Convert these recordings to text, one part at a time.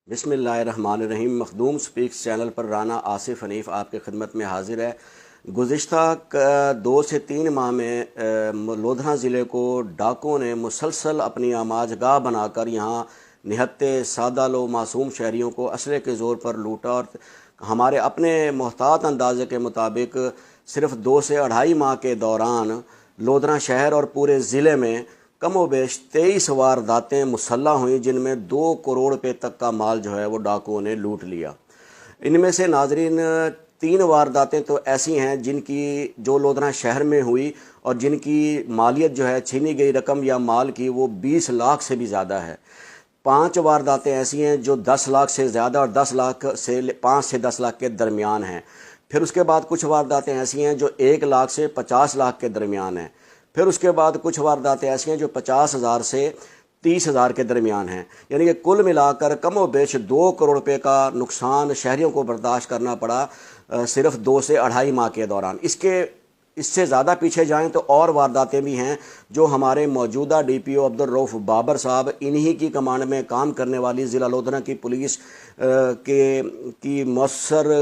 बिस्मिल्लाहिर्रहमानिर्रहीम। Makhdoom speaks channel पर राना आसिफ हनीफ आपके खिदमत में हाजिर है। गुज़िश्ता 2 से 3 माह में लोधना ज़िले को डाकुओं ने मुसलसल अपनी आमाजगाह बनाकर यहाँ निहत्ते सादा लो मासूम शहरियों को असले के ज़ोर पर लूटा और हमारे अपने मोहतात अंदाजे के मुताबिक सिर्फ 2 से 2.5 माह के दौरान लोधना शहर और पूरे ज़िले में कमोबेश 23 वारदातें मुसल्लह हुई, जिनमें 2 करोड़ रुपये तक का माल जो है वो डाकुओं ने लूट लिया। इनमें से नाजरीन 3 वारदातें तो ऐसी हैं जिनकी जो लोधना शहर में हुई और जिनकी मालियत जो है छीनी गई रकम या माल की वो 20 लाख से भी ज़्यादा है। 5 वारदातें ऐसी हैं जो 10 लाख से ज़्यादा और 10 लाख से 5 से 10 लाख के दरमियान हैं। फिर उसके बाद कुछ वारदातें ऐसी हैं जो 1 लाख से 50 लाख के दरमियान हैं। फिर उसके बाद कुछ वारदातें ऐसी हैं जो 50,000 से 30,000 के दरमियान हैं। यानी कि कुल मिलाकर कमोबेश 2 करोड़ रुपए का नुकसान शहरियों को बर्दाश्त करना पड़ा सिर्फ 2 से 2.5 माह के दौरान। इससे ज़्यादा पीछे जाएं तो और वारदातें भी हैं जो हमारे मौजूदा DPO अब्दुल रऊफ़ बाबर साहब इन्हीं की कमांड में काम करने वाली ज़िला लोधना की पुलिस की मौसर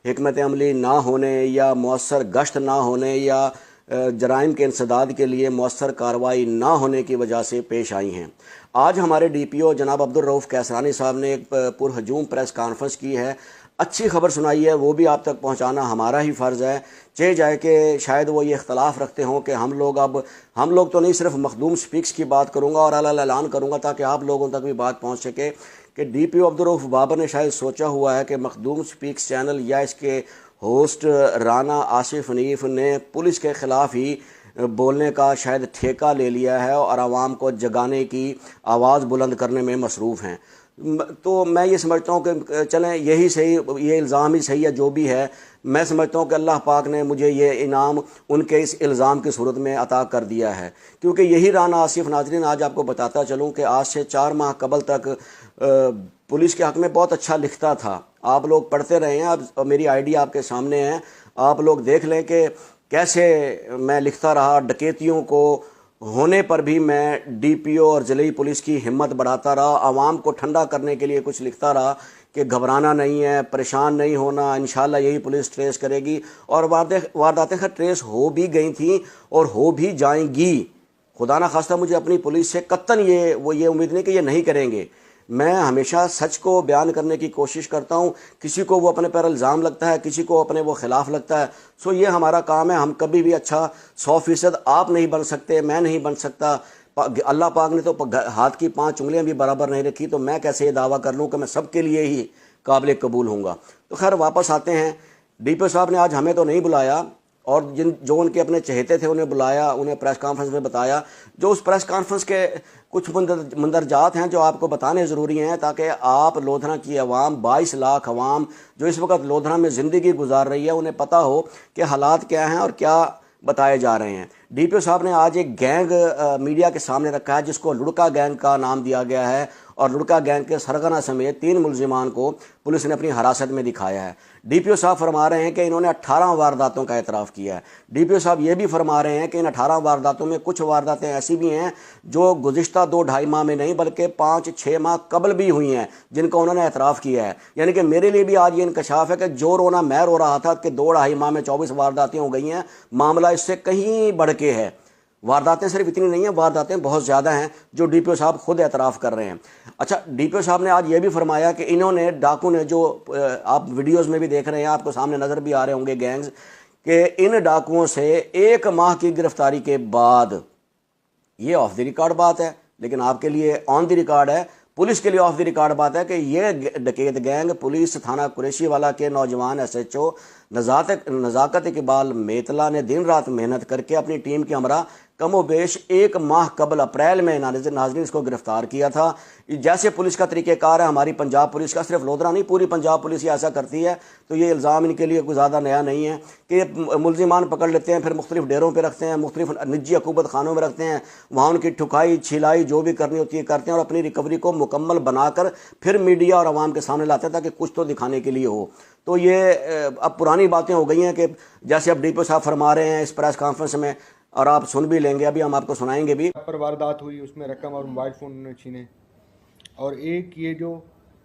हिकमत अमली ना होने या मौसर गश्त ना होने या जराइम के इंसदाद के लिए मौसर कार्रवाई ना होने की वजह से पेश आई हैं। आज हमारे DPO जनाब अब्दुल रऊफ़ कैसरानी साहब ने एक पुरहजूम प्रेस कॉन्फ्रेंस की है, अच्छी खबर सुनाई है, वो भी आप तक पहुंचाना हमारा ही फ़र्ज़ है। चाहे जाए कि शायद वो ये इख्तलाफ रखते हों कि हम लोग तो नहीं, सिर्फ मखदूम स्पीक्स की बात करूँगा और ऐलान करूँगा ताकि आप लोगों तक भी बात पहुँच सके कि DPO अब्दुल रऊफ़ बाबर ने शायद सोचा हुआ है कि मखदूम स्पीक्स चैनल या इसके होस्ट राना आसिफ हनीफ ने पुलिस के ख़िलाफ़ ही बोलने का शायद ठेका ले लिया है और आवाम को जगाने की आवाज़ बुलंद करने में मसरूफ़ हैं। तो मैं ये समझता हूँ कि चलें यही सही, ये इल्ज़ाम ही सही है जो भी है। मैं समझता हूँ कि अल्लाह पाक ने मुझे ये इनाम उनके इस इल्ज़ाम की सूरत में अता कर दिया है, क्योंकि यही राना आसिफ, नाज़रीन आज आपको बताता चलूँ कि आज से 4 माह कबल तक पुलिस के हक़ में बहुत अच्छा लिखता था। आप लोग पढ़ते रहे हैं, अब मेरी आईडी आपके सामने है, आप लोग देख लें कि कैसे मैं लिखता रहा। डकैतियों को होने पर भी मैं DPO और ज़िले पुलिस की हिम्मत बढ़ाता रहा, आवाम को ठंडा करने के लिए कुछ लिखता रहा कि घबराना नहीं है, परेशान नहीं होना, इंशाल्लाह यही पुलिस ट्रेस करेगी। और वारदातें खैर ट्रेस हो भी गई थी और हो भी जाएंगी। खुदा ना खास्ता मुझे अपनी पुलिस से कत्तन ये उम्मीद नहीं कि ये नहीं करेंगे। मैं हमेशा सच को बयान करने की कोशिश करता हूँ। किसी को वो अपने पर इल्ज़ाम लगता है, किसी को अपने वो ख़िलाफ़ लगता है। सो ये हमारा काम है। हम कभी भी अच्छा 100% आप नहीं बन सकते, मैं नहीं बन सकता। अल्लाह पाक ने तो हाथ की 5 उंगलियां भी बराबर नहीं रखी, तो मैं कैसे ये दावा कर लूँ कि मैं सबके लिए ही काबिल कबूल हूँगा। तो खैर वापस आते हैं। DPO साहब ने आज हमें तो नहीं बुलाया और जो उनके अपने चहेते थे उन्हें बुलाया, उन्हें प्रेस कॉन्फ्रेंस में बताया। जो उस प्रेस कॉन्फ्रेंस के कुछ मंदरजात हैं जो आपको बताने ज़रूरी हैं, ताकि आप लोधना की आवाम, 22 लाख आवाम जो इस वक्त लोधना में ज़िंदगी गुजार रही है, उन्हें पता हो कि हालात क्या हैं और क्या बताए जा रहे हैं। DPO साहब ने आज एक गैंग मीडिया के सामने रखा है जिसको लुड़का गैंग का नाम दिया गया है, और लुड़का गैंग के सरगना समेत 3 मुलजिमान को पुलिस ने अपनी हिरासत में दिखाया है। DPO साहब फरमा रहे हैं कि इन्होंने 18 वारदातों का एतराफ़ किया है। DPO साहब ये भी फरमा रहे हैं कि इन 18 वारदातों में कुछ वारदातें ऐसी भी हैं जो गुज़िश्ता 2-2.5 माह में नहीं बल्कि 5-6 माह कबल भी हुई हैं, जिनका उन्होंने एतराफ़ किया है। यानी कि मेरे लिए भी आज ये इंकशाफ है कि जो रोना मैं रो रहा था कि 2-2.5 माह में 24 वारदातें हो गई हैं, मामला इससे कहीं बढ़ के है। वारदातें सिर्फ इतनी नहीं हैं, वारदातें बहुत ज़्यादा हैं जो DPO साहब खुद एतराफ़ कर रहे हैं। अच्छा, DPO साहब ने आज ये भी फरमाया कि इन्होंने डाकू ने, जो आप वीडियोस में भी देख रहे हैं, आपको सामने नज़र भी आ रहे होंगे गैंग्स, कि इन डाकुओं से 1 माह की गिरफ्तारी के बाद, ये ऑफ द रिकॉर्ड बात है लेकिन आपके लिए ऑन द रिकॉर्ड है, पुलिस के लिए ऑफ द रिकॉर्ड बात है कि ये डकैत गैंग पुलिस थाना कुरैशी वाला के नौजवान SHO नज़ाकत इकबाल मेतला ने दिन रात मेहनत करके अपनी टीम के हमरा कमोबेश 1 माह कबल अप्रैल में नाज़रीन इसको गिरफ्तार किया था। जैसे पुलिस का तरीक़ेकार है, हमारी पंजाब पुलिस का, सिर्फ लोधना नहीं पूरी पंजाब पुलिस ही ऐसा करती है। तो ये इल्ज़ाम इनके लिए कोई ज़्यादा नया नहीं है कि मुलजिमान पकड़ लेते हैं, फिर मुख्तलिफ डेरों पर रखते हैं, मुख्तलिफ निजी अकूबत खानों में रखते हैं, वहाँ उनकी ठुकाई छिलाई जो भी करनी होती है करते हैं और अपनी रिकवरी को मुकम्मल बनाकर फिर मीडिया और आवाम के सामने लाते हैं ताकि कुछ तो दिखाने के लिए हो। तो ये अब पुरानी बातें हो गई हैं कि जैसे अब DPO साहब फरमा रहे हैं इस प्रेस कॉन्फ्रेंस में, और आप सुन भी लेंगे, अभी हम आपको सुनाएंगे भी। पर वारदात हुई, उसमें रकम और मोबाइल फ़ोन छीने, और एक ये जो